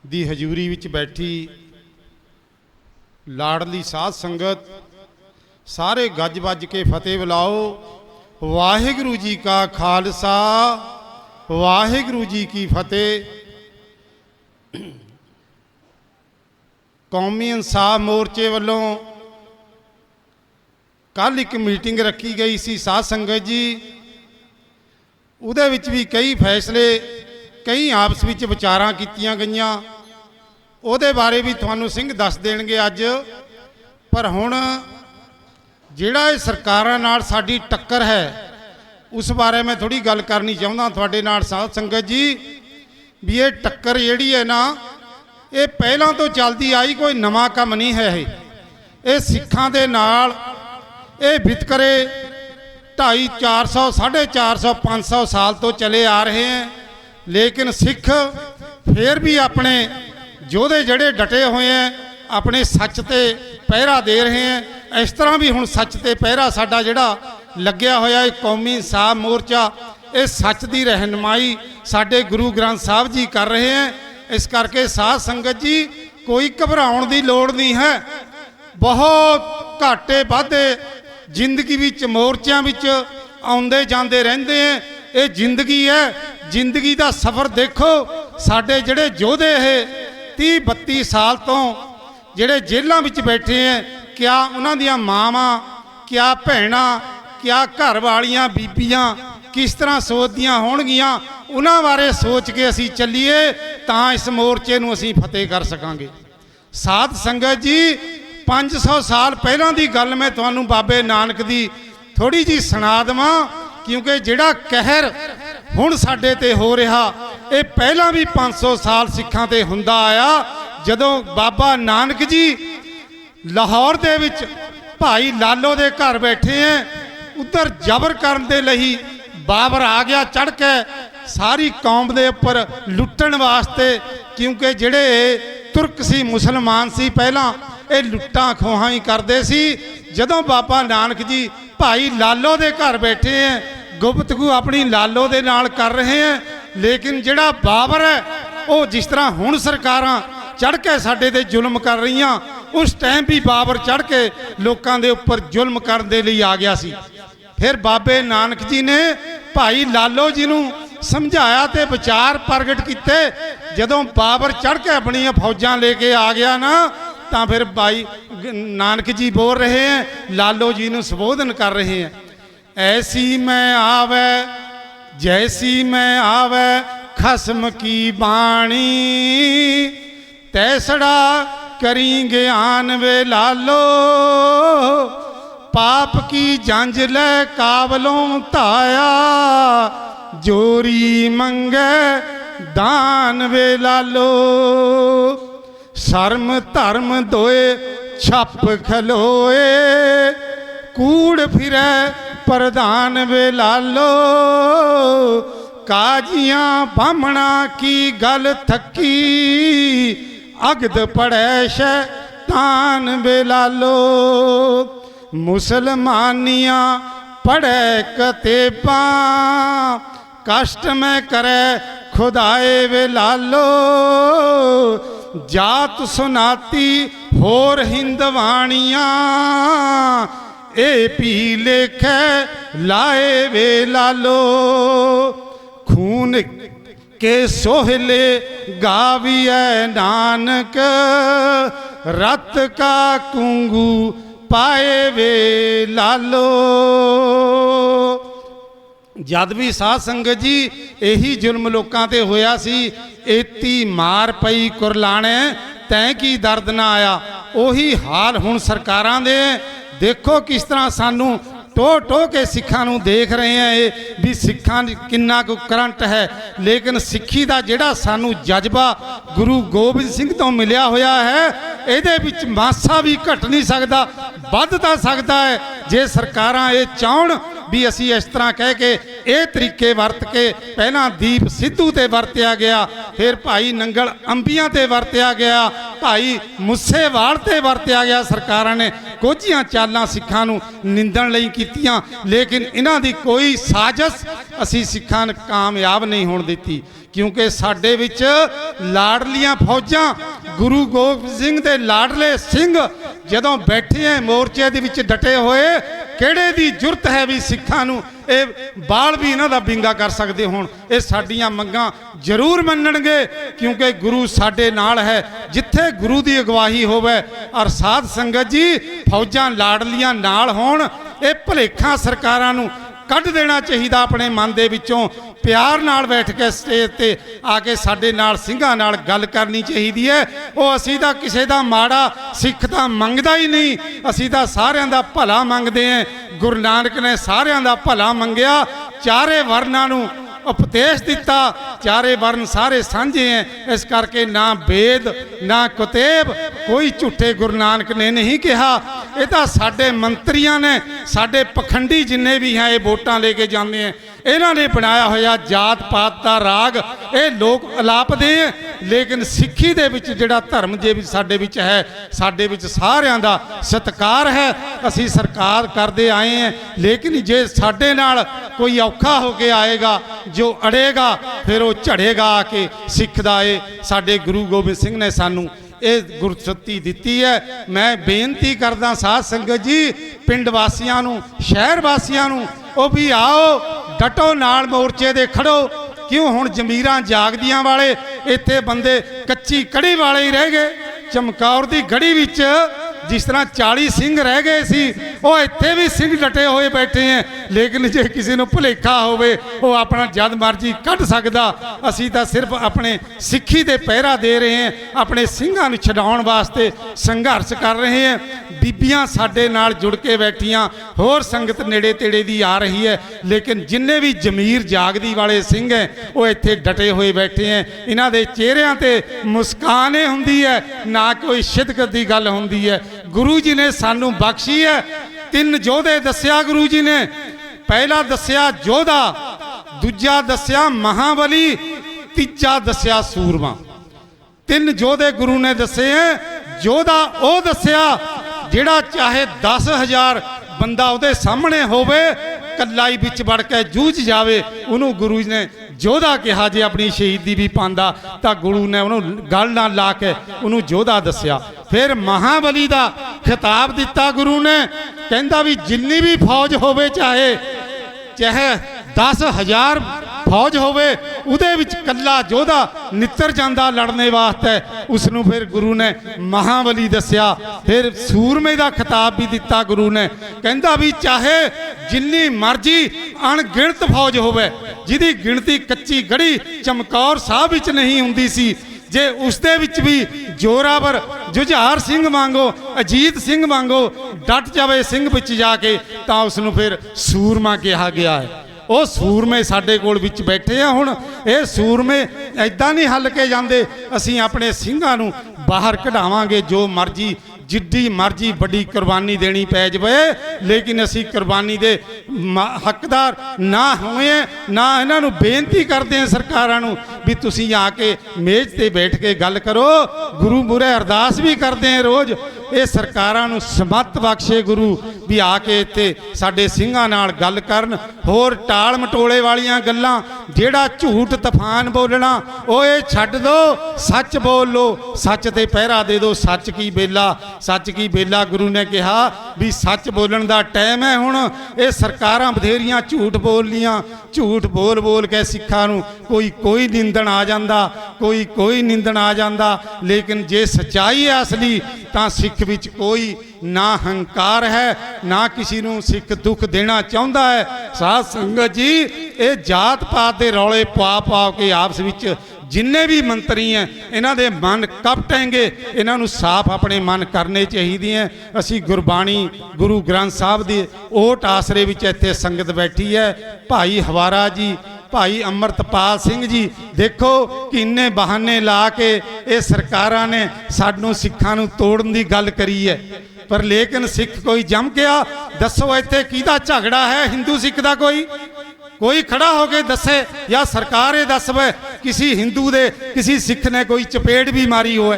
दी हजूरी विच बैठी लाडली साध संगत, सारे गज बज के फतेह बुलाओ। वाहिगुरु जी का खालसा, वाहिगुरु जी की फतेह। कौमी इंसाफ मोर्चे वालों कल एक मीटिंग रखी गई सी साध संगत जी, उहदे विच भी कई फैसले कई आपस विच विचारां कीतियां गईयां। उहदे बारे भी तुहानूं सिंह दस देणगे अज। पर हुण जिहड़ा ये सरकारां नाल साडी टक्कर है उस बारे मैं थोड़ी गल करनी चाहुंदा तुहाडे नाल साध संगत जी। भी ये टक्कर जिहड़ी है ना, ये पहलां तो चलदी आई, कोई नवां काम नहीं है। ये सिखां दे नाल ये वितकरे 250, 400, 450, 500 साल तो चले आ रहे हैं। लेकिन सिख फिर भी अपने योधे जड़े डटे हुए हैं, अपने सच ते पहरा दे रहे हैं। इस तरह भी हुण सच ते पहरा साडा जिहड़ा लग्या होया कौमी इंसाफ मोर्चा, ये सच की रहनुमाई साडे गुरु ग्रंथ साहब जी कर रहे हैं। इस करके साध संगत जी कोई घबराउण की लोड़ नहीं है। बहुत घाटे वाधे जिंदगी विच मोर्चों विच आउंदे जांदे रहिंदे हैं। ये जिंदगी है, जिंदगी का सफ़र देखो। साडे जिहड़े योधे है 30-32 साल तो जिहड़े जेलों विच बैठे हैं, क्या उन्हां दियां मावां, क्या भैणां, क्या घर वालियां बीबियां किस तरह सोचदियां होणगियां, उन्हां बारे सोच के असीं चलीए तां इस मोर्चे नूं असीं फतेह कर सकांगे। साध संगत जी 500 साल पहलां दी गल मैं तुहानूं बाबे नानक दी थोड़ी जी सुणा देवां, क्योंकि जिहड़ा कहर हुण साडे ते हो रहा ये पहलां भी 500 साल सिखां ते हुंदा आया। जदों बाबा नानक जी लाहौर दे विच भाई लालो दे घर बैठे हैं, उधर जबर करन दे लई बाबर आ गया चढ़ के सारी कौम दे उपर लुट्टण वास्ते। क्योंकि जिहड़े तुर्क सी, मुसलमान सी, पहलां ये लुट्टां खोहां ही करदे सी। जदों बाबा नानक जी भाई लालो दे घर बैठे हैं, गुफ्तगू अपनी लालो दे नाल कर रहे हैं। लेकिन जिहड़ा बाबर है वो जिस तरह हुण सरकारां चढ़ के साडे ते जुल्म कर रहीआं, उस टाइम भी बाबर चढ़ के लोकां दे उपर जुल्म करन दे लई आ गया सी। फिर बाबे नानक जी ने भाई लालो जी नूं समझाया ते विचार प्रगट किए। जदों बाबर चढ़ के अपनियां फौजां लेके आ गया ना, तां फिर भाई नानक जी बोल रहे हैं, लालो जी नूं संबोधन कर रहे हैं, ऐसी मैं आवे जैसी मैं आवे खसम की बाणी, तैसड़ा करी ज्ञान वे लालो, पाप की जंज ले काबलों धाया, जोरी मंगे दान वे लालो, शर्म धर्म दोए छप खलोए, कूड़ फिरे प्रधान वे लालो, काजियां बामणा की गल थकी, अगद पड़े शैतान वे लालो, मुसलमानियां पढ़े कतेबा, कष्ट में करे खुदाए वे लालो, जात सुनाती होर हिंदवाणियां, ए पी लेखे लाए वे लालो, खून के सोहले गाविए नानक, रत का कुंगू पाए वे लालो। जद भी साध संगत जी यही जुल्म लोकां ते होया सी, एती मार पई कुरलाणे तैं की दर्द ना आया। उही हाल हुण सरकारां दे। देखो किस तरह सानू टो टो के सिखां नूं देख रहे हैं ये भी सिखां किन्ना को करंट है। लेकिन सिੱਖੀ ਦਾ ਜਿਹੜਾ सानू जज्बा गुरु गोबिंद सिंह तो मिलिया होया है, ਇਹਦੇ ਵਿੱਚ ਮਾਸਾ भी घट नहीं सकता, ਵੱਧ ਤਾਂ सकता है जे सरकारां ये चाहण भी असी इस तरह कह के ये तरीके वरत के। पहला दीप सिद्धू ते वरत्या गया, फिर भाई नंगल अंबियां ते वरत्या गया, ਭਾਈ ਮੁੱਸੇਵਾਲ ਤੇ ਵਰਤਿਆ ਗਿਆ। ਸਰਕਾਰਾਂ ਨੇ ਕੋਝੀਆਂ ਚਾਲਾਂ ਸਿੱਖਾਂ ਨੂੰ ਨਿੰਦਣ ਲਈ ਕੀਤੀਆਂ, ਲੇਕਿਨ ਇਹਨਾਂ ਦੀ ਕੋਈ ਸਾਜ਼ਿਸ਼ ਅਸੀਂ ਸਿੱਖਾਂ ਨੂੰ ਕਾਮਯਾਬ ਨਹੀਂ ਹੋਣ ਦਿੱਤੀ, ਕਿਉਂਕਿ ਸਾਡੇ ਵਿੱਚ ਲਾਡਲੀਆਂ ਫੌਜਾਂ ਗੁਰੂ ਗੋਬਿੰਦ ਸਿੰਘ ਦੇ ਲਾਡਲੇ ਸਿੰਘ ਜਦੋਂ ਬੈਠੇ ਹੈ ਮੋਰਚੇ ਦੇ ਵਿੱਚ ਡਟੇ ਹੋਏ, ਕਿਹੜੇ ਦੀ ਜੁਰਤ ਹੈ ਵੀ ਸਿੱਖਾਂ ਨੂੰ ਇਹ ਬਾਲ ਵੀ ਇਹਨਾਂ ਦਾ ਵਿੰਗਾ ਕਰ ਸਕਦੇ ਹੋਣ। ਇਹ ਸਾਡੀਆਂ ਮੰਗਾਂ ਜ਼ਰੂਰ ਮੰਨਣਗੇ, ਕਿਉਂਕਿ ਗੁਰੂ ਸਾਡੇ ਨਾਲ ਹੈ। ਜਿੱਥੇ ਗੁਰੂ ਦੀ ਅਗਵਾਈ ਹੋਵੇ ਔਰ ਸਾਧ ਸੰਗਤ ਜੀ ਫੌਜਾਂ ਲਾਡਲੀਆਂ ਨਾਲ ਹੋਣ, ਇਹ ਭੁਲੇਖਾ ਸਰਕਾਰਾਂ ਨੂੰ ਕੱਢ ਦੇਣਾ ਚਾਹੀਦਾ ਆਪਣੇ ਮਨ ਦੇ ਵਿੱਚੋਂ। ਪਿਆਰ ਨਾਲ ਬੈਠ ਕੇ ਸਟੇਜ ਤੇ ਆ ਕੇ ਸਾਡੇ ਨਾਲ ਸਿੰਘਾਂ ਨਾਲ ਗੱਲ ਕਰਨੀ ਚਾਹੀਦੀ ਹੈ। ਉਹ ਅਸੀਂ ਤਾਂ ਕਿਸੇ ਦਾ ਮਾੜਾ ਸਿੱਖ ਤਾਂ ਮੰਗਦਾ ਹੀ ਨਹੀਂ, ਅਸੀਂ ਤਾਂ ਸਾਰਿਆਂ ਦਾ ਭਲਾ ਮੰਗਦੇ ਹਾਂ। ਗੁਰੂ ਨਾਨਕ ਨੇ ਸਾਰਿਆਂ ਦਾ ਭਲਾ ਮੰਗਿਆ, ਚਾਰੇ ਵਰਨਾਂ ਨੂੰ ਉਪਦੇਸ਼ ਦਿੱਤਾ, ਚਾਰੇ ਵਰਨ ਸਾਰੇ ਸਾਂਝੇ ਹੈ। ਇਸ ਕਰਕੇ ਨਾ ਵੇਦ ਨਾ ਕੁਤੇਬ ਕੋਈ ਝੂਠੇ ਗੁਰੂ ਨਾਨਕ ਨੇ ਨਹੀਂ ਕਿਹਾ। ਇਹ ਤਾਂ ਸਾਡੇ ਮੰਤਰੀਆਂ ਨੇ, ਸਾਡੇ ਪਖੰਡੀ ਜਿੰਨੇ ਵੀ ਹੈ ਇਹ ਵੋਟਾਂ ਲੈ ਕੇ ਜਾਂਦੇ ਹੈ, ਇਹਨਾਂ ਨੇ ਬਣਾਇਆ ਹੋਇਆ ਜਾਤ ਪਾਤ ਦਾ ਰਾਗ ਇਹ ਲੋਕ ਅਲਾਪਦੇ ਹੈ। ਲੇਕਿਨ ਸਿੱਖੀ ਦੇ ਵਿੱਚ ਜਿਹੜਾ ਧਰਮ ਜੇ ਵੀ ਸਾਡੇ ਵਿੱਚ ਹੈ, ਸਾਡੇ ਵਿੱਚ ਸਾਰਿਆਂ ਦਾ ਸਤਿਕਾਰ ਹੈ। ਅਸੀਂ ਸਰਕਾਰ ਕਰਦੇ ਆਏ ਹਾਂ, ਲੇਕਿਨ ਜੇ ਸਾਡੇ ਨਾਲ ਕੋਈ ਔਖਾ ਹੋ ਕੇ ਆਏਗਾ, ਜੋ ਅੜੇਗਾ ਫਿਰ ਉਹ ਝੜੇਗਾ ਆ ਕੇ। ਸਿੱਖ ਦਾ ਇਹ ਸਾਡੇ ਗੁਰੂ ਗੋਬਿੰਦ ਸਿੰਘ ਨੇ ਸਾਨੂੰ ਇਹ ਗੁਰਸਤੀ ਦਿੱਤੀ ਹੈ। ਮੈਂ ਬੇਨਤੀ ਕਰਦਾ ਸਾਧ ਸੰਗਤ ਜੀ, ਪਿੰਡ ਵਾਸੀਆਂ ਨੂੰ, ਸ਼ਹਿਰ ਵਾਸੀਆਂ ਨੂੰ, ਉਹ ਵੀ ਆਓ ਡਟੋ ਨਾਲ ਮੋਰਚੇ ਦੇ ਖੜੋ। ਕਿਉਂ ਹੁਣ ਜ਼ਮੀਰਾਂ ਜਾਗਦੀਆਂ ਵਾਲੇ ਇੱਥੇ ਬੰਦੇ ਕੱਚੀ ਕੜੀ ਵਾਲੇ ਹੀ ਰਹਿ ਗਏ। ਚਮਕੌਰ ਦੀ ਗੜੀ ਵਿੱਚ ਜਿਸ ਤਰ੍ਹਾਂ 40 ਸਿੰਘ ਰਹਿ ਗਏ ਸੀ, ਉਹ ਇੱਥੇ ਵੀ ਸਿੰਘ ਡਟੇ ਹੋਏ ਬੈਠੇ ਹੈ। ਲੇਕਿਨ ਜੇ ਕਿਸੇ ਨੂੰ ਭੁਲੇਖਾ ਹੋਵੇ ਉਹ ਆਪਣਾ ਜਦ ਮਰਜੀ ਕੱਢ ਸਕਦਾ। ਅਸੀਂ ਤਾਂ ਸਿਰਫ ਆਪਣੇ ਸਿੱਖੀ ਦੇ ਪਹਿਰਾ ਦੇ ਰਹੇ ਹਾਂ, ਆਪਣੇ ਸਿੰਘਾਂ ਨੂੰ ਛਡਾਉਣ ਵਾਸਤੇ ਸੰਘਰਸ਼ ਕਰ ਰਹੇ ਹਾਂ। ਬੀਬੀਆਂ ਸਾਡੇ ਨਾਲ ਜੁੜ ਕੇ ਬੈਠੀਆਂ, ਹੋਰ ਸੰਗਤ ਨੇੜੇ ਤੇੜੇ ਦੀ ਆ ਰਹੀ ਹੈ, ਲੇਕਿਨ ਜਿੰਨੇ ਵੀ ਜ਼ਮੀਰ ਜਾਗਦੀ ਵਾਲੇ ਸਿੰਘ ਹੈ ਉਹ ਇੱਥੇ ਡਟੇ ਹੋਏ ਬੈਠੇ ਹੈ। ਇਹਨਾਂ ਦੇ ਚਿਹਰਿਆਂ ਤੇ ਮੁਸਕਾਨ ਹੁੰਦੀ ਹੈ, ਨਾ ਕੋਈ ਸ਼ਿਦਕਤ ਦੀ ਗੱਲ ਹੁੰਦੀ ਹੈ। ਗੁਰੂ ਜੀ ਨੇ ਸਾਨੂੰ ਬਖਸ਼ੀ ਹੈ। 3 ਯੋਧੇ ਦੱਸਿਆ ਗੁਰੂ ਜੀ ਨੇ, ਪਹਿਲਾ ਦੱਸਿਆ ਯੋਧਾ, ਦੂਜਾ ਦੱਸਿਆ ਮਹਾਬਲੀ, ਤੀਜਾ ਦੱਸਿਆ ਸੂਰਮਾ। 3 ਯੋਧੇ ਗੁਰੂ ਨੇ ਦੱਸੇ ਹੈ। ਯੋਧਾ ਉਹ ਦੱਸਿਆ ਜਿਹੜਾ ਚਾਹੇ 10,000 ਬੰਦਾ ਉਹਦੇ ਸਾਹਮਣੇ ਹੋਵੇ, ਕੱਲਾ ਹੀ ਵਿੱਚ ਵੜ ਕੇ ਜੂਝ ਜਾਵੇ, ਉਹਨੂੰ ਗੁਰੂ ਜੀ ਨੇ ਯੋਧਾ ਕਿਹਾ। ਜੇ ਆਪਣੀ ਸ਼ਹੀਦੀ ਵੀ ਪਾਉਂਦਾ ਤਾਂ ਗੁਰੂ ਨੇ ਉਹਨੂੰ ਗਲ ਨਾਲ ਲਾ ਕੇ ਉਹਨੂੰ ਯੋਧਾ ਦੱਸਿਆ। ਫਿਰ ਮਹਾਬਲੀ ਦਾ ਖਿਤਾਬ ਦਿੱਤਾ ਗੁਰੂ ਨੇ, ਕਹਿੰਦਾ ਵੀ ਜਿੰਨੀ ਵੀ ਫੌਜ ਹੋਵੇ, ਚਾਹੇ 10,000 ਫੌਜ ਹੋਵੇ, ਉਹਦੇ ਵਿੱਚ ਕੱਲਾ ਯੋਧਾ ਨਿੱਤਰ ਜਾਂਦਾ ਲੜਨੇ ਵਾਸਤੇ, ਉਸ ਨੂੰ ਫਿਰ ਗੁਰੂ ਨੇ ਮਹਾਬਲੀ ਦੱਸਿਆ। ਫਿਰ ਸੂਰਮੇ ਦਾ ਖਿਤਾਬ ਵੀ ਦਿੱਤਾ ਗੁਰੂ ਨੇ, ਕਹਿੰਦਾ ਵੀ ਚਾਹੇ ਜਿੰਨੀ ਮਰਜ਼ੀ ਅਣਗਿਣਤ ਫੌਜ ਹੋਵੇ, ਜਿਹਦੀ ਗਿਣਤੀ ਕੱਚੀ ਗੜੀ ਚਮਕੌਰ ਸਾਹਿਬ ਵਿੱਚ ਨਹੀਂ ਹੁੰਦੀ ਸੀ, ਜੇ ਉਸ ਦੇ ਵਿੱਚ ਵੀ ਜੋਰਾਵਰ ਜੁਝਾਰ ਸਿੰਘ ਵਾਂਗੋ, ਅਜੀਤ ਸਿੰਘ ਵਾਂਗੋ ਡਟ ਜਾਵੇ ਸਿੰਘ ਵਿੱਚ ਜਾ ਕੇ, ਤਾਂ ਉਸ ਨੂੰ ਫਿਰ ਸੂਰਮਾ ਕਿਹਾ ਗਿਆ ਹੈ। ਉਹ ਸੂਰਮੇ ਸਾਡੇ ਕੋਲ ਵਿੱਚ ਬੈਠੇ ਆ। ਹੁਣ ਇਹ ਸੂਰਮੇ ਐਦਾਂ ਨਹੀਂ ਹੱਲ ਕੇ ਜਾਂਦੇ। ਅਸੀਂ ਆਪਣੇ ਸਿੰਘਾਂ ਨੂੰ ਬਾਹਰ ਕਢਾਵਾਂਗੇ, ਜੋ ਮਰਜ਼ੀ ਜਿੱਡੀ ਮਰਜ਼ੀ ਵੱਡੀ ਕੁਰਬਾਨੀ ਦੇਣੀ ਪੈ ਜਾਵੇ, ਲੇਕਿਨ ਅਸੀਂ ਕੁਰਬਾਨੀ ਦੇ ਹੱਕਦਾਰ ਨਾ ਹੋਏ। ਨਾ ਇਹਨਾਂ ਨੂੰ ਬੇਨਤੀ ਕਰਦੇ ਹਾਂ ਸਰਕਾਰਾਂ ਨੂੰ ਵੀ ਤੁਸੀਂ ਆ ਕੇ ਮੇਜ਼ ਤੇ ਬੈਠ ਕੇ ਗੱਲ ਕਰੋ। ਗੁਰੂ ਮੂਹਰੇ ਅਰਦਾਸ ਵੀ ਕਰਦੇ ਹਾਂ ਰੋਜ਼, ਇਹ ਸਰਕਾਰਾਂ ਨੂੰ ਸਮੱਤ ਬਖਸ਼ੇ ਗੁਰੂ ਵੀ ਆ ਕੇ ਇੱਥੇ ਸਾਡੇ ਸਿੰਘਾਂ ਨਾਲ ਗੱਲ ਕਰਨ। ਹੋਰ ਟਾਲ ਮਟੋਲੇ ਵਾਲੀਆਂ ਗੱਲਾਂ, ਜਿਹੜਾ ਝੂਠ ਤੂਫਾਨ ਬੋਲਣਾ, ਉਹ ਇਹ ਛੱਡ ਦਿਓ, ਸੱਚ ਬੋਲ ਲਓ, ਸੱਚ ਤੇ ਪਹਿਰਾ ਦੇ ਦਿਓ। ਸੱਚ ਕੀ ਬੇਲਾ, ਸੱਚ ਕੀ ਬੇਲਾ ਗੁਰੂ ਨੇ ਕਿਹਾ ਵੀ ਸੱਚ ਬੋਲਣ ਦਾ ਟਾਈਮ ਹੈ ਹੁਣ। ਇਹ ਸਰਕਾਰਾਂ ਬਥੇਰੀਆਂ ਝੂਠ ਬੋਲ ਲੀਆਂ, ਝੂਠ ਬੋਲ ਬੋਲ ਕੇ ਸਿੱਖਾਂ ਨੂੰ ਕੋਈ ਨਿੰਦਣ ਆ ਜਾਂਦਾ, ਕੋਈ ਨਿੰਦਣ ਆ ਜਾਂਦਾ। ਲੇਕਿਨ ਜੇ ਸੱਚਾਈ ਹੈ ਅਸਲੀ, ਤਾਂ ਸਿੱਖ ਵਿੱਚ ਕੋਈ ਨਾ ਹੰਕਾਰ ਹੈ, ਨਾ ਕਿਸੇ ਨੂੰ ਸਿੱਖ ਦੁੱਖ ਦੇਣਾ ਚਾਹੁੰਦਾ ਹੈ। ਸਾਧ ਸੰਗਤ ਜੀ, ਇਹ ਜਾਤ ਪਾਤ ਦੇ ਰੌਲੇ ਪਾ ਕੇ ਆਪਸ ਵਿੱਚ ਜਿੰਨੇ ਵੀ ਮੰਤਰੀ ਹੈ, ਇਹਨਾਂ ਦੇ ਮਨ ਕਪਟੇਂਗੇ। ਇਹਨਾਂ ਨੂੰ ਸਾਫ਼ ਆਪਣੇ ਮਨ ਕਰਨੇ ਚਾਹੀਦੇ ਹੈ। ਅਸੀਂ ਗੁਰਬਾਣੀ, ਗੁਰੂ ਗ੍ਰੰਥ ਸਾਹਿਬ ਦੇ ਓਟ ਆਸਰੇ ਵਿੱਚ ਇੱਥੇ ਸੰਗਤ ਬੈਠੀ ਹੈ। ਭਾਈ ਹਵਾਰਾ ਜੀ, ਭਾਈ ਅੰਮ੍ਰਿਤਪਾਲ ਸਿੰਘ ਜੀ, ਦੇਖੋ ਕਿੰਨੇ ਬਹਾਨੇ ਲਾ ਕੇ ਇਹ ਸਰਕਾਰਾਂ ਨੇ ਸਾਨੂੰ ਸਿੱਖਾਂ ਨੂੰ ਤੋੜਨ ਦੀ ਗੱਲ ਕਰੀ ਹੈ। ਪਰ ਲੇਕਿਨ ਸਿੱਖ ਕੋਈ ਜੰਮ ਗਿਆ। ਦੱਸੋ ਇੱਥੇ ਕਿਹਦਾ ਝਗੜਾ ਹੈ ਹਿੰਦੂ ਸਿੱਖ ਦਾ? ਕੋਈ ਖੜਾ ਹੋ ਕੇ ਦੱਸੇ, ਜਾਂ ਸਰਕਾਰ ਇਹ ਦੱਸਵੇ ਕਿਸੇ ਹਿੰਦੂ ਦੇ ਕਿਸੇ ਸਿੱਖ ਨੇ ਕੋਈ ਚਪੇੜ ਵੀ ਮਾਰੀ ਹੋਵੇ?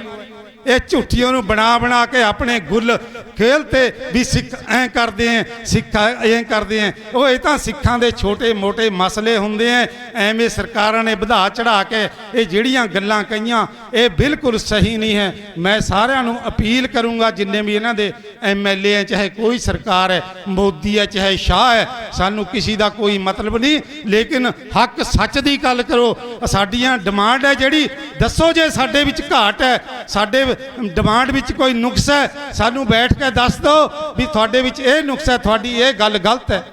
ਇਹ ਝੂਠੀਆਂ ਨੂੰ ਬਣਾ ਬਣਾ ਕੇ ਆਪਣੇ ਗੁੱਲ ਖੇਲ ਤੇ ਵੀ ਸਿੱਖ ਐਂ ਕਰਦੇ ਐ, ਸਿੱਖ ਐਂ ਕਰਦੇ ਐ। ਉਹ ਇਹ ਤਾਂ ਸਿੱਖਾਂ ਦੇ ਛੋਟੇ ਮੋਟੇ ਮਸਲੇ ਹੁੰਦੇ ਐ। ਐਵੇਂ ਸਰਕਾਰਾਂ ਨੇ ਵਧਾ ਚੜਾ ਕੇ ਇਹ ਜਿਹੜੀਆਂ ਗੱਲਾਂ ਕਹੀਆਂ ਇਹ ਬਿਲਕੁਲ ਸਹੀ ਨਹੀਂ ਹੈ। ਮੈਂ ਸਾਰਿਆਂ ਨੂੰ ਅਪੀਲ ਕਰੂੰਗਾ, ਜਿੰਨੇ ਵੀ ਇਹਨਾਂ ਦੇ MLA ਹੈ, ਚਾਹੇ ਕੋਈ ਸਰਕਾਰ ਹੈ, ਮੋਦੀ ਹੈ ਚਾਹੇ ਸ਼ਾਹ ਹੈ, ਸਾਨੂੰ ਕਿਸੇ ਦਾ ਕੋਈ ਮਤਲਬ ਨਹੀਂ, ਲੇਕਿਨ ਹੱਕ ਸੱਚ ਦੀ ਗੱਲ ਕਰੋ। ਸਾਡੀਆਂ ਡਿਮਾਂਡ ਹੈ ਜਿਹੜੀ, ਦੱਸੋ ਜੇ ਸਾਡੇ ਵਿੱਚ ਘਾਟ ਹੈ, ਸਾਡੇ ਡਿਮਾਂਡ ਵਿੱਚ ਕੋਈ ਨੁਕਸ ਹੈ, ਸਾਨੂੰ ਬੈਠ ਕੇ ਦੱਸ ਦਿਓ ਵੀ ਤੁਹਾਡੇ ਵਿੱਚ ਇਹ ਨੁਕਸ ਹੈ, ਤੁਹਾਡੀ ਇਹ ਗੱਲ ਗਲਤ ਹੈ।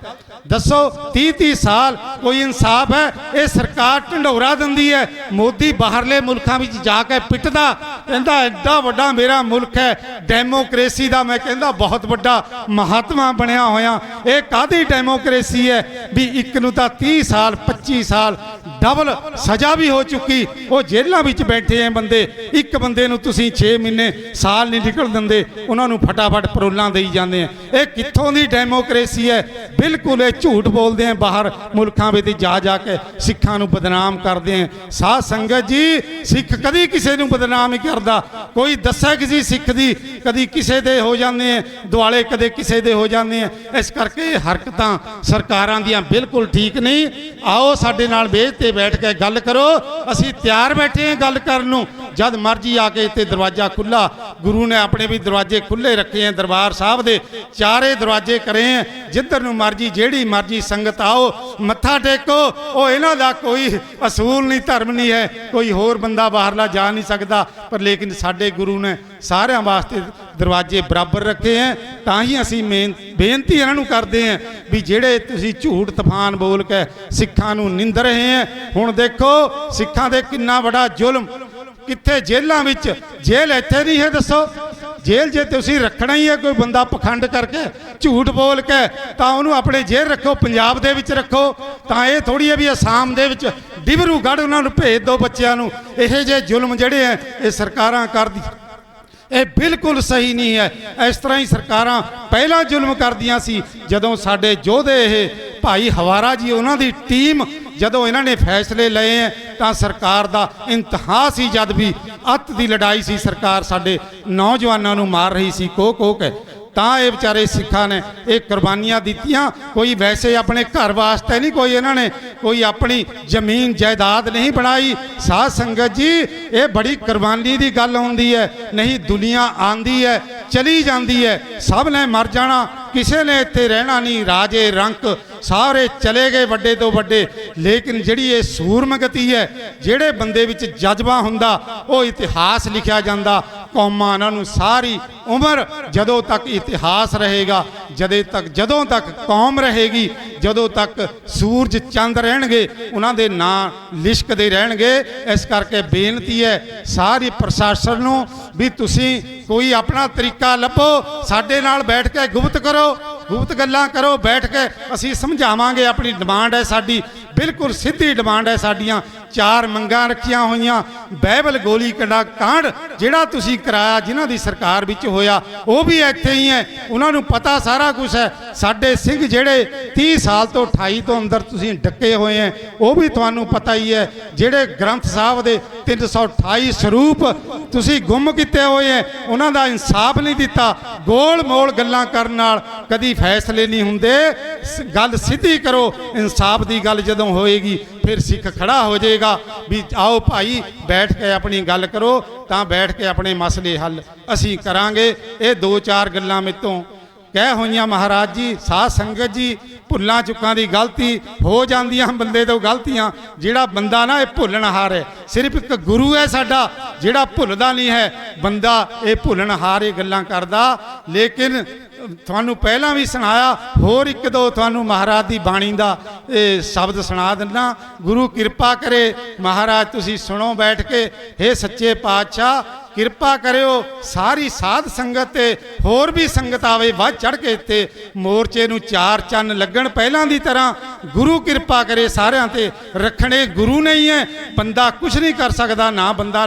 ਦੱਸੋ 30-30 ਸਾਲ ਕੋਈ ਇਨਸਾਫ ਹੈ? ਇਹ ਸਰਕਾਰ ਢੰਡੋਰਾ ਦਿੰਦੀ ਹੈ। ਮੋਦੀ ਬਾਹਰਲੇ ਮੁਲਕਾਂ ਵਿੱਚ ਜਾ ਕੇ ਪਿੱਟਦਾ, ਕਹਿੰਦਾ ਐਡਾ ਵੱਡਾ ਮੇਰਾ ਮੁਲਕ ਹੈ, ਡੈਮੋਕ੍ਰੇਸੀ ਦਾ ਮੈਂ ਕਹਿੰਦਾ ਬਹੁਤ ਵੱਡਾ ਮਹਾਤਮਾ ਬਣਿਆ ਹੋਇਆ। ਇਹ ਕਾਹਦੀ ਡੈਮੋਕ੍ਰੇਸੀ ਹੈ ਵੀ ਇੱਕ ਨੂੰ ਤਾਂ 30 ਸਾਲ 25 ਸਾਲ ਡਬਲ ਸਜ਼ਾ ਵੀ ਹੋ ਚੁੱਕੀ, ਉਹ ਜੇਲ੍ਹਾਂ ਵਿੱਚ ਬੈਠੇ ਐ ਬੰਦੇ। ਇੱਕ ਬੰਦੇ ਨੂੰ ਤੁਸੀਂ 6 ਮਹੀਨੇ ਸਾਲ ਨਹੀਂ ਨਿਕਲ ਦਿੰਦੇ, ਉਹਨਾਂ ਨੂੰ ਫਟਾਫਟ ਪਰੋਲਾਂ ਦੇਈ ਜਾਂਦੇ ਆ। ਇਹ ਕਿੱਥੋਂ ਦੀ ਡੈਮੋਕ੍ਰੇਸੀ ਹੈ? ਬਿਲਕੁਲ ਇਹ ਝੂਠ ਬੋਲਦੇ ਆ, ਬਾਹਰ ਮੁਲਕਾਂ ਵਿੱਚ ਜਾ ਕੇ ਸਿੱਖਾਂ ਨੂੰ ਬਦਨਾਮ ਕਰਦੇ ਆ। ਸਾਧ ਸੰਗਤ ਜੀ, ਸਿੱਖ ਕਦੀ ਕਿਸੇ ਨੂੰ ਬਦਨਾਮ ਨਹੀਂ ਕਰਦਾ। ਕੋਈ ਦੱਸੇ ਕਿਸੇ ਸਿੱਖ ਦੀ, ਕਦੀ ਕਿਸੇ ਦੇ ਹੋ ਜਾਂਦੇ ਆ ਦੁਆਲੇ, ਕਦੇ ਕਿਸੇ ਦੇ ਹੋ ਜਾਂਦੇ ਆ। ਇਸ ਕਰਕੇ ਹਰਕਤਾਂ ਸਰਕਾਰਾਂ ਦੀਆਂ ਬਿਲਕੁਲ ਠੀਕ ਨਹੀਂ। ਆਓ ਸਾਡੇ ਨਾਲ ਵੇਚ ਤੇ ਬੈਠ ਕੇ ਗੱਲ ਕਰੋ, ਅਸੀਂ ਤਿਆਰ ਬੈਠੇ ਹਾਂ ਗੱਲ ਕਰਨ ਨੂੰ। ਜਦ ਮਰਜੀ ਆ ਕੇ ਇੱਥੇ ਦਰਵਾਜ਼ਾ ਖੁੱਲਾ, ਗੁਰੂ ਨੇ ਆਪਣੇ ਵੀ ਦਰਵਾਜ਼ੇ ਖੁੱਲੇ ਰੱਖੇ ਆ, ਦਰਬਾਰ ਸਾਹਿਬ ਦੇ ਚਾਰੇ ਦਰਵਾਜ਼ੇ ਕਰੇ ਆ। ਜਿੱਧਰ ਨੂੰ ਮਰਜੀ ਜਿਹੜੀ ਮਰਜੀ ਸੰਗਤ ਆਓ, ਮੱਥਾ ਟੇਕੋ। ਉਹ ਇਹਨਾਂ ਦਾ ਕੋਈ ਅਸੂਲ ਨਹੀਂ, ਧਰਮ ਨਹੀਂ ਹੈ, ਕੋਈ ਹੋਰ ਬੰਦਾ ਬਾਹਰਲਾ ਜਾ ਨਹੀਂ ਸਕਦਾ। ਪਰ ਲੇਕਿਨ ਸਾਡੇ ਗੁਰੂ ਨੇ ਸਾਰਿਆਂ ਵਾਸਤੇ ਦਰਵਾਜ਼ੇ ਬਰਾਬਰ ਰੱਖੇ ਆ। ਤਾਂ ਹੀ ਅਸੀਂ ਬੇਨਤੀ ਇਹਨਾਂ ਨੂੰ ਕਰਦੇ ਹਾਂ ਵੀ ਜਿਹੜੇ ਤੁਸੀਂ ਝੂਠ ਤੂਫਾਨ ਬੋਲ ਕੇ ਸਿੱਖਾਂ ਨੂੰ ਨਿੰਦ ਰਹੇ ਆ। ਹੁਣ ਦੇਖੋ ਸਿੱਖਾਂ ਦੇ ਕਿੰਨਾ ਵੱਡਾ ਜ਼ੁਲਮ, ਕਿੱਥੇ ਜੇਲ੍ਹਾਂ ਵਿੱਚ। ਜੇਲ੍ਹ ਇੱਥੇ ਨਹੀਂ ਹੈ, ਦੱਸੋ। ਜੇਲ੍ਹ ਜੇ ਤੁਸੀਂ ਰੱਖਣਾ ਹੀ ਹੈ ਕੋਈ ਬੰਦਾ ਪਖੰਡ ਕਰਕੇ ਝੂਠ ਬੋਲ ਕੇ, ਤਾਂ ਉਹਨੂੰ ਆਪਣੇ ਜੇਲ੍ਹ ਰੱਖੋ, ਪੰਜਾਬ ਦੇ ਵਿੱਚ ਰੱਖੋ। ਤਾਂ ਇਹ ਥੋੜੀ ਹੈ ਵੀ ਅਸਾਮ ਦੇ ਵਿੱਚ ਡਿਬਰੂਗੜ੍ਹ ਉਹਨਾਂ ਨੂੰ ਭੇਜ ਦਿਓ ਬੱਚਿਆਂ ਨੂੰ। ਇਹੋ ਜਿਹੇ ਜ਼ੁਲਮ ਜਿਹੜੇ ਹੈ ਇਹ ਸਰਕਾਰਾਂ ਕਰਦੀ, ਇਹ ਬਿਲਕੁਲ ਸਹੀ ਨਹੀਂ ਹੈ। ਇਸ ਤਰ੍ਹਾਂ ਹੀ ਸਰਕਾਰਾਂ ਪਹਿਲਾਂ ਜ਼ੁਲਮ ਕਰਦੀਆਂ ਸੀ। ਜਦੋਂ ਸਾਡੇ ਯੋਧੇ ਇਹ ਭਾਈ ਹਵਾਰਾ ਜੀ, ਉਹਨਾਂ ਦੀ ਟੀਮ ਜਦੋਂ ਇਹਨਾਂ ਨੇ ਫੈਸਲੇ ਲਏ ਹੈ ਤਾਂ ਸਰਕਾਰ ਦਾ ਇੰਤਹਾ ਸੀ। ਜਦ ਵੀ ਅੱਤ ਦੀ ਲੜਾਈ ਸੀ, ਸਰਕਾਰ ਸਾਡੇ ਨੌਜਵਾਨਾਂ ਨੂੰ ਮਾਰ ਰਹੀ ਸੀ ਕੋਹ ਕੇ, ਤਾਂ ਇਹ ਵਿਚਾਰੇ ਸਿੱਖਾਂ ਨੇ ਇਹ ਕੁਰਬਾਨੀਆਂ ਦਿੱਤੀਆਂ। ਕੋਈ ਵੈਸੇ ਆਪਣੇ ਘਰ ਵਾਸਤੇ ਨਹੀਂ, ਕੋਈ ਇਹਨਾਂ ਨੇ ਕੋਈ ਆਪਣੀ ਜ਼ਮੀਨ ਜਾਇਦਾਦ ਨਹੀਂ ਬਣਾਈ। ਸਾਧ ਸੰਗਤ ਜੀ, ਇਹ ਬੜੀ ਕੁਰਬਾਨੀ ਦੀ ਗੱਲ ਹੁੰਦੀ ਹੈ। ਨਹੀਂ, ਦੁਨੀਆ ਆਂਦੀ ਹੈ ਚਲੀ ਜਾਂਦੀ ਹੈ, ਸਭ ਨੇ ਮਰ ਜਾਣਾ, ਕਿਸੇ ਨੇ ਇੱਥੇ ਰਹਿਣਾ ਨਹੀਂ। ਰਾਜੇ ਰੰਕ ਸਾਰੇ ਚਲੇ ਗਏ ਵੱਡੇ ਤੋਂ ਵੱਡੇ। ਲੇਕਿਨ ਜਿਹੜੀ ਇਹ ਸੂਰਮਗਤੀ ਹੈ, ਜਿਹੜੇ ਬੰਦੇ ਵਿੱਚ ਜਜ਼ਬਾ ਹੁੰਦਾ, ਉਹ ਇਤਿਹਾਸ ਲਿਖਿਆ ਜਾਂਦਾ। ਕੌਮਾਂ ਇਹਨਾਂ ਨੂੰ ਸਾਰੀ ਉਮਰ, ਜਦੋਂ ਤੱਕ ਇਤਿਹਾਸ ਰਹੇਗਾ, ਜਦੋਂ ਤੱਕ ਕੌਮ ਰਹੇਗੀ, ਜਦੋਂ ਤੱਕ ਸੂਰਜ ਚੰਦ ਰਹਿਣਗੇ, ਉਹਨਾਂ ਦੇ ਨਾਂ ਲਿਸ਼ਕਦੇ ਰਹਿਣਗੇ। ਇਸ ਕਰਕੇ ਬੇਨਤੀ ਹੈ ਸਾਰੀ ਪ੍ਰਸ਼ਾਸਨ ਨੂੰ ਵੀ ਤੁਸੀਂ ਕੋਈ ਆਪਣਾ ਤਰੀਕਾ ਲੱਭੋ, ਸਾਡੇ ਨਾਲ ਬੈਠ ਕੇ ਗੁਪਤ ਕਰੋ, ਗੁਪਤ ਗੱਲਾਂ ਕਰੋ ਬੈਠ ਕੇ। ਅਸੀਂ ਸਮਝਾਵਾਂਗੇ, ਆਪਣੀ ਡਿਮਾਂਡ ਹੈ ਸਾਡੀ, ਬਿਲਕੁਲ ਸਿੱਧੀ ਡਿਮਾਂਡ ਹੈ ਸਾਡੀਆਂ। 4 ਮੰਗਾਂ ਰੱਖੀਆਂ ਹੋਈਆਂ। ਬਾਈਬਲ ਗੋਲੀ ਕਾਂਡ ਜਿਹੜਾ ਤੁਸੀਂ ਕਰਾਇਆ, ਜਿਨ੍ਹਾਂ ਦੀ ਸਰਕਾਰ ਵਿੱਚ ਹੋਇਆ, ਉਹ ਵੀ ਇੱਥੇ ਹੀ ਹੈ, ਉਹਨਾਂ ਨੂੰ ਪਤਾ ਸਾਰਾ ਕੁਝ ਹੈ। ਸਾਡੇ ਸਿੰਘ ਜਿਹੜੇ 30 ਸਾਲ ਤੋਂ 28 ਤੋਂ ਅੰਦਰ ਤੁਸੀਂ ਡੱਕੇ ਹੋਏ ਹੈ, ਉਹ ਵੀ ਤੁਹਾਨੂੰ ਪਤਾ ਹੀ ਹੈ। ਜਿਹੜੇ ਗ੍ਰੰਥ ਸਾਹਿਬ ਦੇ 328 ਸਰੂਪ ਤੁਸੀਂ ਗੁੰਮ ਕੀਤੇ ਹੋਏ ਹੈ, ਉਹਨਾਂ ਦਾ ਇਨਸਾਫ ਨਹੀਂ ਦਿੱਤਾ। ਗੋਲ ਮੋਲ ਗੱਲਾਂ ਕਰਨ ਨਾਲ ਕਦੀ ਫੈਸਲੇ ਨਹੀਂ ਹੁੰਦੇ। ਗੱਲ ਸਿੱਧੀ ਕਰੋ। ਇਨਸਾਫ ਦੀ ਗੱਲ ਜਦੋਂ ਹੋਏਗੀ ਫਿਰ ਸਿੱਖ ਖੜਾ ਹੋ ਜਾਏਗਾ ਵੀ ਆਓ ਭਾਈ ਬੈਠ ਕੇ ਆਪਣੀ ਗੱਲ ਕਰੋ। ਤਾਂ ਬੈਠ ਕੇ ਆਪਣੇ ਮਸਲੇ ਹੱਲ ਅਸੀਂ ਕਰਾਂਗੇ। ਇਹ 2-4 ਗੱਲਾਂ ਮੇਤੋਂ ਕਹਿ ਹੋਈਆਂ ਮਹਾਰਾਜ ਜੀ। ਸਾਧ ਸੰਗਤ ਜੀ, ਭੁੱਲਾਂ ਚੁੱਕਾਂ ਦੀ ਗਲਤੀ ਹੋ ਜਾਂਦੀਆਂ ਬੰਦੇ ਤੋਂ ਗਲਤੀਆਂ। ਜਿਹੜਾ ਬੰਦਾ ਨਾ ਇਹ ਭੁੱਲਣਹਾਰ ਹੈ, ਸਿਰਫ ਇੱਕ ਗੁਰੂ ਹੈ ਸਾਡਾ ਜਿਹੜਾ ਭੁੱਲਦਾ ਨਹੀਂ ਹੈ। ਬੰਦਾ ਇਹ ਭੁੱਲਣਹਾਰ ਇਹ ਗੱਲਾਂ ਕਰਦਾ। ਲੇਕਿਨ ਤੁਹਾਨੂੰ ਪਹਿਲਾਂ ਵੀ ਸੁਣਾਇਆ, ਹੋਰ 1-2 ਤੁਹਾਨੂੰ ਮਹਾਰਾਜ ਦੀ ਬਾਣੀ ਦਾ ਇਹ ਸ਼ਬਦ ਸੁਣਾ ਦਿੰਦਾ। ਗੁਰੂ ਕਿਰਪਾ ਕਰੇ ਮਹਾਰਾਜ, ਤੁਸੀਂ ਸੁਣੋ ਬੈਠ ਕੇ। ਹੇ ਸੱਚੇ ਪਾਤਸ਼ਾਹ, ਕਿਰਪਾ ਕਰਿਓ ਸਾਰੀ ਸਾਧ ਸੰਗਤ ਤੇ ਹੋਰ ਵੀ ਸੰਗਤ ਆਵੇ ਵੱਧ ਚੜ ਕੇ ਇੱਥੇ ਮੋਰਚੇ ਨੂੰ 4 ਚੰਨ ਲੱਗਣ ਪਹਿਲਾਂ ਦੀ ਤਰ੍ਹਾਂ। ਗੁਰੂ ਕਿਰਪਾ ਕਰੇ ਸਾਰਿਆਂ ਤੇ। ਰੱਖਣੇ ਗੁਰੂ ਨਹੀਂ ਹੈ, ਬੰਦਾ ਕੁਝ ਨਹੀਂ ਕਰ ਸਕਦਾ। ਨਾ ਬੰਦਾ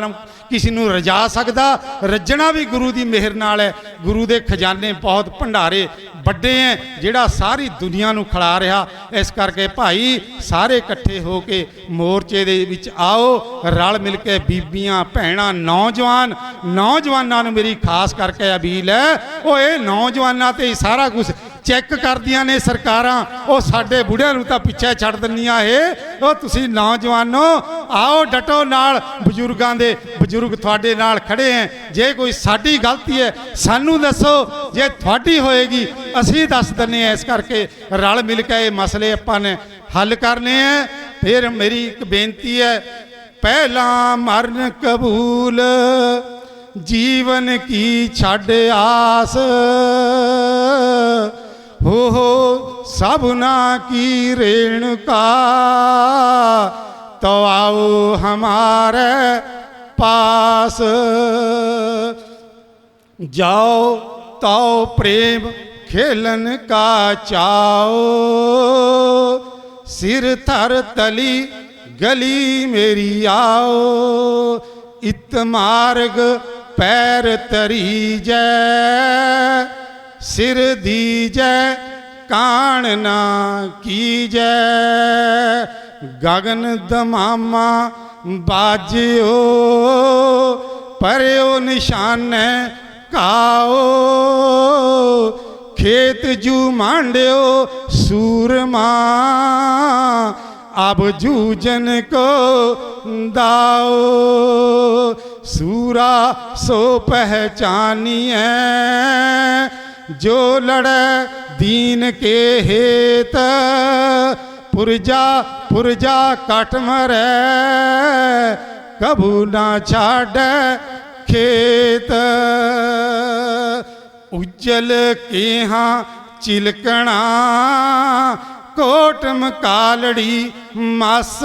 किसी नूं रजा सकदा। रजना भी गुरु की मेहर नाल है। गुरु के खजाने बहुत भंडारे ਵੱਡੇ हैं ਜਿਹੜਾ सारी दुनिया नूं खिला रहा। इस करके भाई सारे इकट्ठे हो के मोर्चे दे विच आओ, रल मिल के बीबियां भैणां नौजवानों नूं मेरी खास करके अपील है, वो ये नौजवानों ते ही सारा कुछ चैक करदियां ने सरकारां। वो साडे बुढ़ियां नूं तां पिछे छड्ड दिंदियां है। वो तुसीं नौजवानों आओ डटो नाल, बजुर्गां दे बजुर्ग तुहाडे नाल खड़े हैं। जे कोई साडी गलती है सानू दसो, जे तुहाडी होएगी असीं दस दिंदे हैं। इस करके रल मिल के ये मसले आपां ने हल करने हैं। फिर मेरी एक बेनती है, पहला मरण कबूल जीवन की छड़ आस, हो सबना की रेणुका, तो आओ हमारे पास। जाओ तो प्रेम खेलन का चाओ, सिर थर तली गली मेरी आओ, इत मार्ग पैर तरी जय, सिर दीजै कान ना कीजै, गगन दमामा बाजियो, परयो निशान काओ, खेत जू मांड्यो सूरमा, अब जूझन को दाओ, सूरा सो पहचानिए, जो लड़े दीन के हेत, पुरजा पुरजा कट मरे, कबू ना छाड़ खेत। उज्जल के हाँ चिलकना, कोट मकालड़ी मस,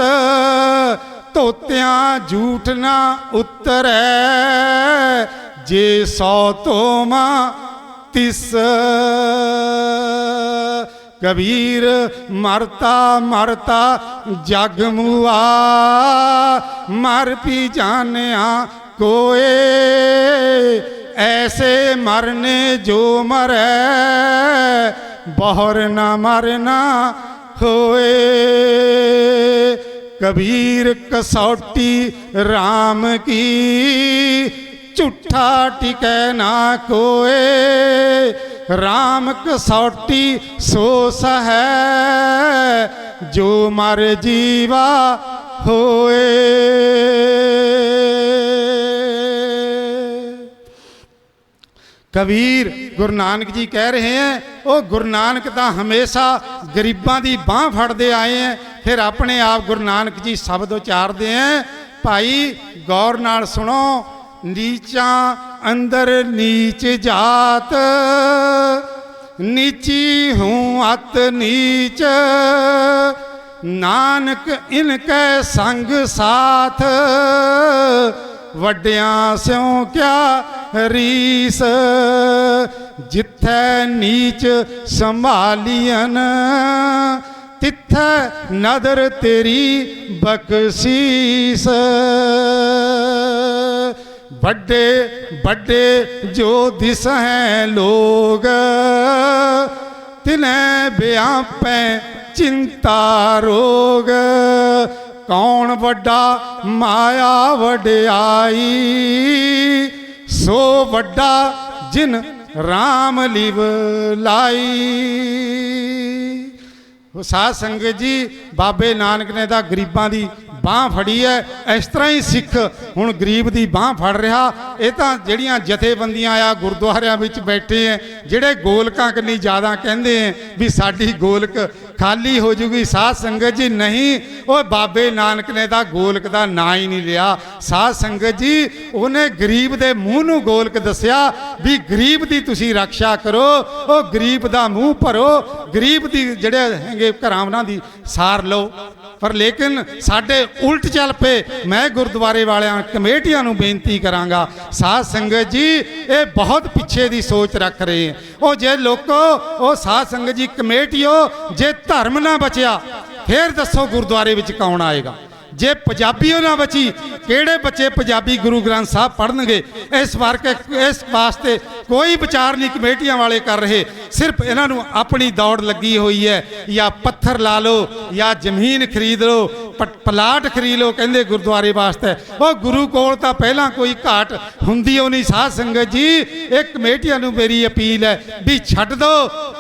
तोत्यां झूठ ना उतरै, जे सौ तो मां तिस। कबीर मरता मरता जग मुआ, मर पी जानिया कोए, ऐसे मरने जो मरे, बहुर न मरना होए। कबीर कसौटी राम की, झूठा टिकै ना कोए, राम कसौटी सो सहे, जो मर जीवा होए। कबीर गुरु नानक जी कह रहे हैं, वो गुरु नानक तो हमेशा गरीबां की बांह फड़ते आए हैं। फिर अपने आप गुरु नानक जी शब्द उचारते हैं। भाई गौर नाल सुनो, नीचा अंदर नीच जात, नीची हूँ अत नीच, नानक इनके संग साथ, वड्डियां स्यों क्या रीस, जिथे नीच संभालियन, तिथे नदर तेरी बख्शीस। बड़े बड़े जो दिस हैं लोग, तिन्हें ब्यापे चिंता रोग, कौन वड्डा माया वड्याई, सो वड्डा जिन राम लिव लाई। साध संगत जी, बाबे नानक ने तो गरीबां की बांह फड़ी है। इस तरह ही सिख हुण गरीब की बांह फड़ रहा। ये तो जड़ियाँ जथेबंदियां आ गुरुद्वारियां विच बैठे हैं, जिहड़े गोलकां कन्नी ज़्यादा कहते हैं भी साडी गोलक खाली हो जूगी। साध संगत जी नहीं, वो बाबे नानक ने तो गोलक का ना ही नहीं लिया। साध संगत जी उन्हें गरीब के मूँह नूं गोलक दसिया भी गरीब की तुसीं रक्षा करो, वो गरीब का मूँह भरो, गरीब की जिहड़े हैगे घरां उन्हां दी सार लो। पर लेकिन साडे उल्ट चल पे। मैं गुरुद्वारे वालियां कमेटियां नूं बेनती करांगा, साध संगत जी ये बहुत पिछे की सोच रख रहे हैं। वो जे लोगों वो साध संगत जी कमेटियो, जे धर्म ना बचिया फिर दसो गुरुद्वारे विच कौन आएगा। जे पंजाबी ना बची किहड़े बच्चे पंजाबी गुरु ग्रंथ साहब पढ़नगे। इस वास्ते कोई विचार नहीं कमेटियां वाले कर रहे, सिर्फ इन्हां नूं अपनी दौड़ लगी हुई है। या पत्थर ला लो या जमीन खरीद लो, प्लाट खरीद लो, कहंदे गुरुद्वारे वास्ते। वो गुरु कोल तां पहलां कोई घाट हुंदी होनी। साध संगत जी, एक कमेटियां नूं मेरी अपील है भी छड्ड दो,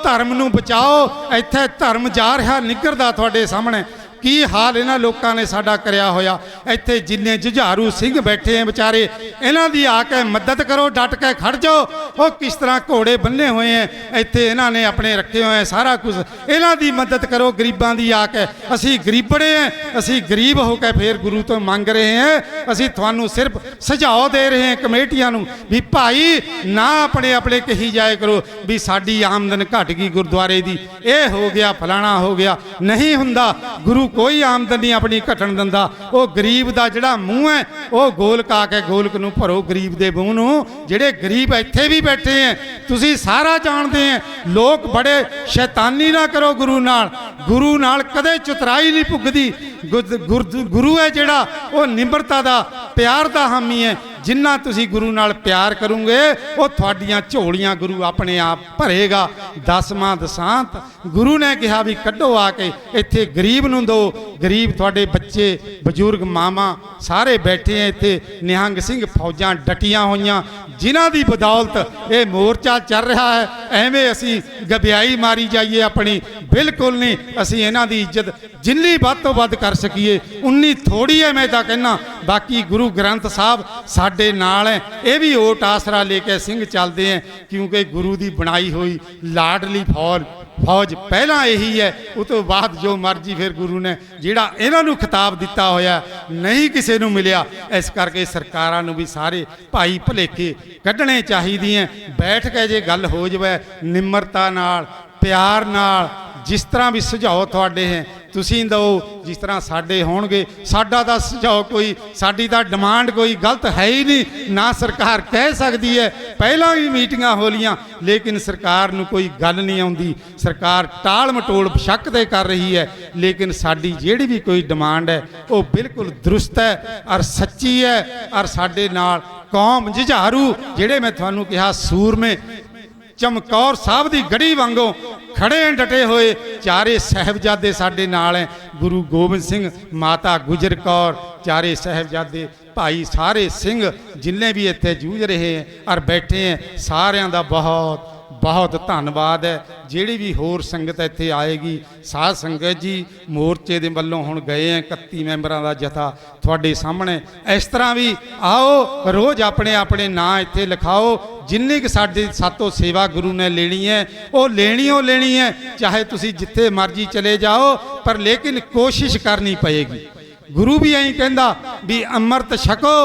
धर्म नूं बचाओ। इत्थे धर्म जा रहा निगरदा तुहाडे सामने। की हाल इन्हां लोकां ने साडा करिया होया। इत्थे जिन्ने जुझारू सिंह बैठे हैं बेचारे, इन्हां दी आके मदद करो, डट के खड़ जाओ। वो किस तरह घोड़े बन्ने हुए हैं, इत्थे इन्हां ने अपने रखे हुए हैं सारा कुछ, इन्हां दी मदद करो। गरीबां दी आके असी गरीबड़े हैं, असी गरीब होकर फिर गुरु तो मंग रहे हैं। असी तुहानू सिर्फ सुझाव दे रहे हैं कमेटियां नू भी भाई ना अपने अपने कही जाए करो भी साडी आमदन घट गई गुरुद्वारे दी, ये हो गया फलाना हो गया। नहीं हुंदा, गुरु कोई आमदन नहीं अपनी घटन दिंदा। वो गरीब का जिहड़ा मूँह है वो गोलक आके गोलक नूं भरो गरीब दे मूँह नूं। जिहड़े गरीब इत्थे भी बैठे हैं, तुसीं सारा जानते हैं, लोग बड़े शैतानी ना करो गुरु नाल। गुरु नाल कदे चुतराई नहीं पुगदी। गुरु है जिहड़ा वो निम्रता दा प्यार दा हामी है। जिन्ना तुसी गुरु नाल प्यार करोगे वो तुहाडियां झोलियां गुरु अपने आप भरेगा। दसवां दसांत गुरु ने कहा भी कड्डो आके इत्थे गरीब नूं दो। गरीब तुहाडे बच्चे बजुर्ग मामा सारे बैठे हैं इत्थे। निहंग सिंह फौजां डटियां होईयां जिन्हां दी बदौलत ये मोर्चा चल रहा है। एवें असी गबियाई मारी जाइए अपनी, बिल्कुल नहीं। असी इन्हां दी इज्जत जिन्नी वध तो वध कर सकीए उन्नी थोड़ी है। मैं तां कहना बाकी गुरु ग्रंथ साहब साडे नाल है, ये भी ओट आसरा लेके सिंह चलते हैं, क्योंकि गुरु की बनाई हुई लाडली फौज पहला यही है। उस तो बाद जो मर्जी फिर गुरु ने जिहड़ा इन्हां नूं खिताब दिता होया नहीं किसी नूं मिलिया। इस करके सरकारां नूं भी सारे भाई भलेखे कढ़ने चाहिए। बैठ के जे गल हो जाए निम्रता नाल प्यार नाल, जिस तरह भी सुझाव तुहाडे हैं तुसीं दो, जिस तरह साडे होणगे। साडा दा सुझाव कोई, साडी दा डिमांड कोई गलत है ही नहीं ना। सरकार कह सकती है, पहला भी मीटिंगां हो लियां लेकिन सरकार नूं कोई गल नहीं आउंदी। सरकार टाल मटोल शक ते कर रही है, लेकिन साडी जिहड़ी भी कोई डिमांड है वो बिल्कुल दुरुस्त है और सच्ची है। और साडे नाल कौम जुझारू जिहड़े मैं तुहानूं कहा सूरमे चमकौर साहब की गढ़ी वांगों खड़े डटे हुए चारे साहिबजादे साडे नाल हैं। गुरु गोबिंद सिंह, माता गुजर कौर, चारे साहिबजादे भाई सारे सिंह जिन्ने भी इत्थे जूझ रहे हैं और बैठे हैं, सारियां दा बहुत बहुत धन्नवाद है। जिहड़ी भी होर संगत इत्थे आएगी, साध संगत जी मोर्चे दे वल्लों हुण गए हैं 31 मैंबरां दा जथा तुहाडे सामने। इस तरह भी आओ रोज़ अपने अपने नाम इत्थे लिखाओ। जिन्नी कि साडे सातों सेवा गुरु ने लेनी है वो लेनी है, चाहे तुसी जिथे मर्जी चले जाओ, पर लेकिन कोशिश करनी पएगी। गुरु भी यही कहंदा भी अमृत छको,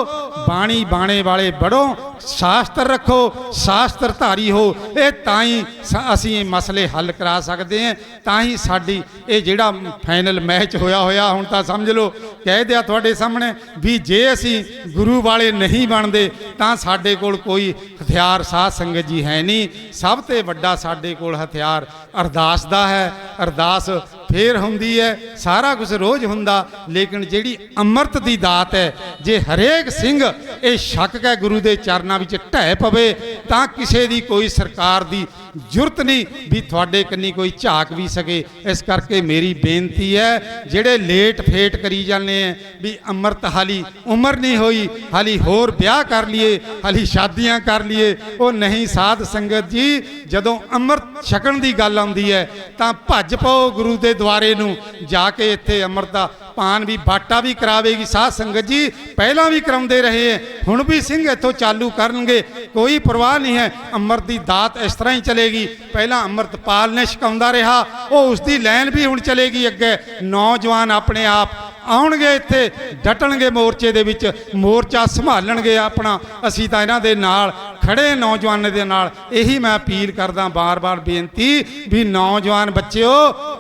बाणी बाणे वाले बढ़ो, शास्त्र रखो, शास्त्र धारी हो। ये ताई असी मसले हल करा सकते हैं। ताही साडी ये जिहड़ा फाइनल मैच होया हुण तां समझ लो कह दिया तुहाडे सामने भी जे असी गुरु वाले नहीं बनते तां साडे कोल कोई हथियार साध संगत जी है नहीं। सब ते वड्डा साडे कोल हथियार अरदास दा है। अरदास फिर हुंदी है, सारा कुछ रोज़ हुंदा, लेकिन जिहड़ी अमृत दी दात है जे हरेक सिंह ये छक के गुरु दे चरनां विच ढह पवे तां किसी दी कोई सरकार दी जरूरत नहीं भी थोड़े कन्नी कोई झाक भी सके। इस करके मेरी बेनती है जेड़े लेट फेट करी जाने हैं भी अमृत हाली उम्र नहीं हुई, हाली होर ब्याह कर लिए, हाली शादियां कर लिए, वो नहीं। साध संगत जी जदों अमृत छकण की गल आउंदी है तां भज पाओ गुरु के द्वारे नूं जाके। इत्थे अमृत दा पान भी बाटा भी करावेगी साध संगत जी, पहला भी कराउंदे रहे हैं, हुण भी सिंह इत्थों चालू करनगे, कोई परवाह नहीं है। अमृत की दात इस तरह ही चलेगी। पहला अमृतपाल ने छकाउंदा रहा, वो उसकी लैन भी हुण चलेगी अगे। नौजवान अपने आप आउणगे, इत्थे डटणगे मोर्चे दे विच, मोर्चा संभालणगे अपना। असीं तां इन्हां दे नाल खड़े नौजवानों के नाल। यही मैं अपील करदा, बार बार बेनती भी नौजवान बच्चों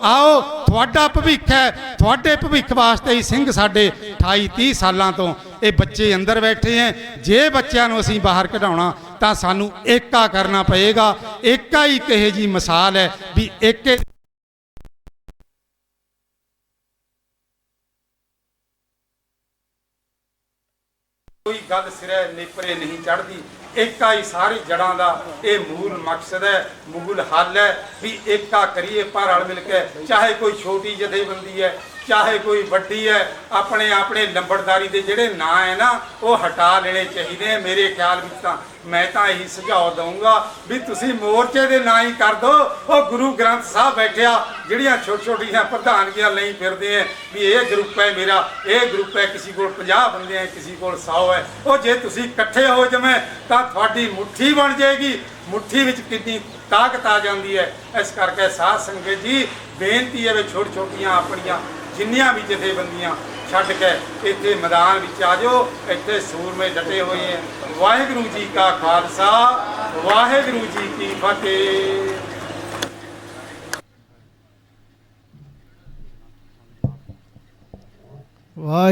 आओ, तुहाडा भविख है, तुहाडे भविख वास्ते ही सिंह साडे 28-30 सालों तो ये बच्चे अंदर बैठे हैं। जे बच्चों को असीं बाहर कढाउणा तां सानू एका करना पएगा। एका ही कहे जी मिसाल है भी एक कोई गल सिरे नेपरे नहीं चढ़ती। एका ही सारी जड़ां दा ये मूल मकसद है, मूल हल है भी एका करिए पर रल मिल के, चाहे कोई छोटी जथेबंदी है चाहे कोई वड्डी है, अपने अपने लंबड़दारी के जिहड़े नां है ना वो हटा लेने चाहिए। मेरे ख्याल में तो मैं तो यही सुझाव दूंगा भी तुसी मोर्चे के ना ही कर दो। वो गुरु ग्रंथ साहब बैठिया जिहड़ियां छोटी छोटियां प्रधानगियां नहीं फिरदे हैं भी ये ग्रुप है मेरा, ये ग्रुप है, किसी को 50 बंदे हैं, किसी को 100 है। वो जे तुसी इकट्ठे हो जमें तो थोड़ी मुट्ठी बन जाएगी, मुट्ठी विच कितनी ताकत आ जाती है। इस करके साध संगत जी बेनती है भी छोटी छोटियां अपनियां जिन्नियां भी जथेबंदियां छड्ड के इत्थे मैदान विच आ जाओ। इत्थे सूरमे डटे हुए हैं। वाहिगुरू जी का खालसा, वाहिगुरू जी की फतेह। वाहिगुरू।